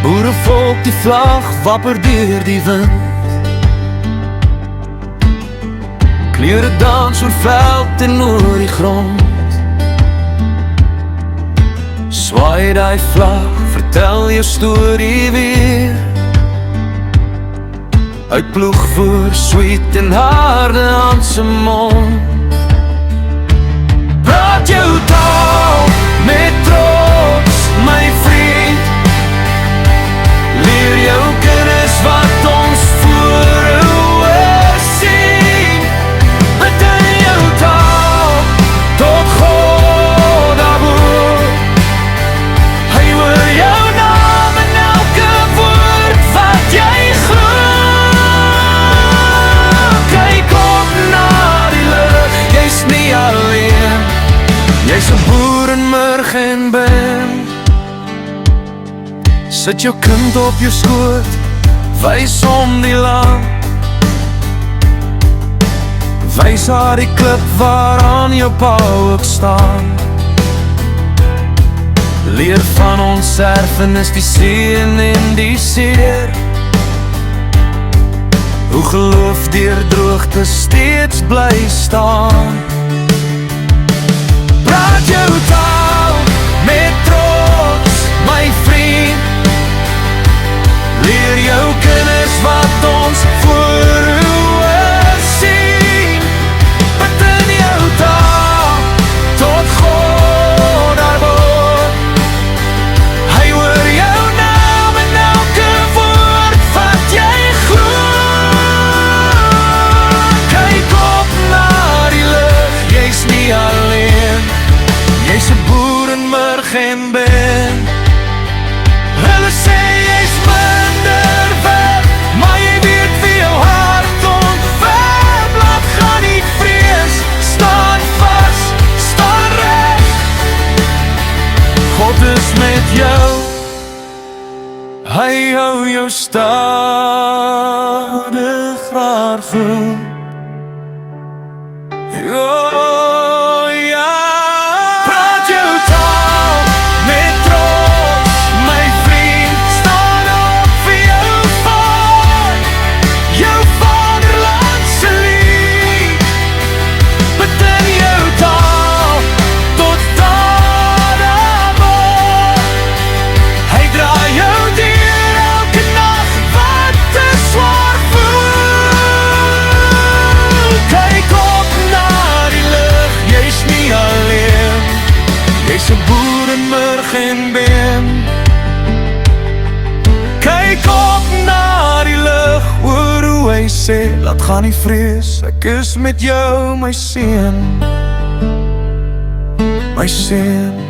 Boerevolk, die vlag wapper deur die wind. Kleure dans oor veld en oor die grond. Swaai die vlag, vertel jou storie weer. Uit ploegvoer, sweet en harde aan se mond. Praat jou taal met trots, my vriend. Leer jou kinders wat ons voor oë sien. Met in jou taal, tot God daarvoor. Hy hoor jou naam en elke woord wat jy groet. Kyk op na die lig, jy's nie alleen. Jy's 'n boer in murg en ben. Sit jou kind op jou skoot, wys om die land. Wys haar die klip waaraan jou pa ook staan. Leer van ons erfenis, die seën en die seer. Hoe geloof deur droogte steeds bly staan. Praat jou taal met trots, my vriend. Leer jou kinders wat ons voor oë sien. Bid in jou taal, tot God daarboor. Hy hoor jou naam en elke woord wat jy groet. Kyk op na die lig, jy's nie alleen. Jy's 'n boer in murg en ben. Hulle sê jy's minder werd, maar jy weet wie jou hart ontwerp. Laat gaan nie vrees, staan vas, staan reg. God is met jou, hy hou jou stadig raar voet. Oh ja. Praat jou taal met trots, my vriend. Staan op vir jou volk, jou vaderlandse lied. Bid in jou taal, tot daarboor. Hy draai jou deur elke nag wat te swaar voel. Kyk op na die lig, jy's nie alleen. Jy's 'n boer in murg en ben. Kyk op na die lig, hoor hoe hy sê, laat gaan nie vrees, ek is met jou, my seun, my seun.